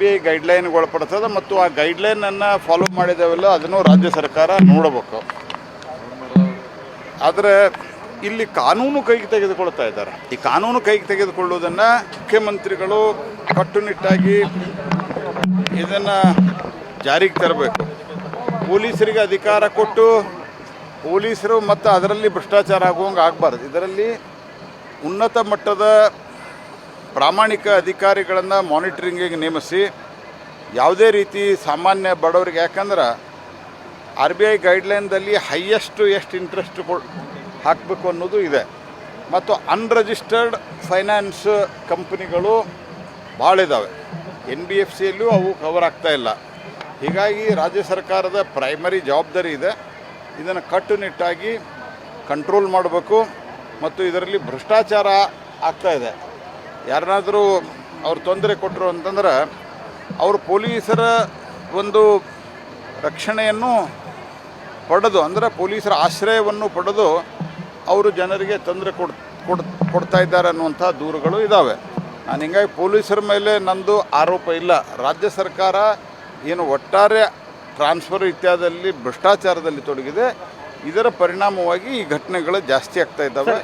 ಗೈಡ್ಲೈನ್ಗೆ ಒಳಪಡ್ತದೆ ಮತ್ತು ಆ ಗೈಡ್ಲೈನನ್ನು ಫಾಲೋ ಮಾಡಿದವೆಲ್ಲ ಅದನ್ನು ರಾಜ್ಯ ಸರ್ಕಾರ ನೋಡಬೇಕು. ಆದರೆ ಇಲ್ಲಿ ಕಾನೂನು ಕೈಗೆ ತೆಗೆದುಕೊಳ್ತಾ ಇದ್ದಾರೆ. ಈ ಕಾನೂನು ಕೈಗೆ ತೆಗೆದುಕೊಳ್ಳುವುದನ್ನು ಮುಖ್ಯಮಂತ್ರಿಗಳು ಕಟ್ಟುನಿಟ್ಟಾಗಿ ಇದನ್ನು ಜಾರಿಗೆ ತರಬೇಕು. ಪೊಲೀಸರಿಗೆ ಅಧಿಕಾರ ಕೊಟ್ಟು ಪೊಲೀಸರು ಮತ್ತು ಅದರಲ್ಲಿ ಭ್ರಷ್ಟಾಚಾರ ಆಗುವಂಗೆ ಆಗಬಾರ್ದು. ಇದರಲ್ಲಿ ಉನ್ನತ ಮಟ್ಟದ ಪ್ರಾಮಾಣಿಕ ಅಧಿಕಾರಿಗಳನ್ನು ಮಾನಿಟರಿಂಗಿಗೆ ನೇಮಿಸಿ ಯಾವುದೇ ರೀತಿ ಸಾಮಾನ್ಯ ಬಡವರಿಗೆ, ಯಾಕಂದ್ರೆ RBI ಗೈಡ್ಲೈನ್ದಲ್ಲಿ ಹೈಯೆಸ್ಟು ಎಷ್ಟು ಇಂಟ್ರೆಸ್ಟ್ ಹಾಕಬೇಕು ಅನ್ನೋದು ಇದೆ. ಮತ್ತು ಅನ್ರಿಜಿಸ್ಟರ್ಡ್ ಫೈನಾನ್ಸ್ ಕಂಪ್ನಿಗಳು ಭಾಳ ಇದ್ದಾವೆ. NBFCಯಲ್ಲೂ ಅವು ಕವರ್ ಆಗ್ತಾ ಇಲ್ಲ. ಹೀಗಾಗಿ ರಾಜ್ಯ ಸರ್ಕಾರದ ಪ್ರೈಮರಿ ಜವಾಬ್ದಾರಿ ಇದೆ. ಇದನ್ನು ಕಟ್ಟುನಿಟ್ಟಾಗಿ ಕಂಟ್ರೋಲ್ ಮಾಡಬೇಕು. ಮತ್ತು ಇದರಲ್ಲಿ ಭ್ರಷ್ಟಾಚಾರ ಆಗ್ತಾಯಿದೆ. ಯಾರನ್ನಾದರೂ ಅವ್ರು ತೊಂದರೆ ಕೊಟ್ಟರು ಅಂತಂದ್ರೆ ಅವರು ಪೊಲೀಸರ ಒಂದು ರಕ್ಷಣೆಯನ್ನು ಪಡೆದು, ಅಂದರೆ ಪೊಲೀಸರ ಆಶ್ರಯವನ್ನು ಪಡೆದು ಅವರು ಜನರಿಗೆ ತೊಂದರೆ ಕೊಡ್ತಾ ಇದ್ದಾರೆ ಅನ್ನುವಂಥ ದೂರುಗಳು ಇದ್ದಾವೆ. ನಾನು ಹಿಂಗಾಗಿ ಪೊಲೀಸರ ಮೇಲೆ ನಂದು ಆರೋಪ ಇಲ್ಲ. ರಾಜ್ಯ ಸರ್ಕಾರ ಏನು ಒಟ್ಟಾರೆ ಟ್ರಾನ್ಸ್ಫರ್ ಇತ್ಯಾದಿಯಲ್ಲಿ ಭ್ರಷ್ಟಾಚಾರದಲ್ಲಿ ತೊಡಗಿದೆ. ಇದರ ಪರಿಣಾಮವಾಗಿ ಈ ಘಟನೆಗಳು ಜಾಸ್ತಿ ಆಗ್ತಾ ಇದ್ದಾವೆ.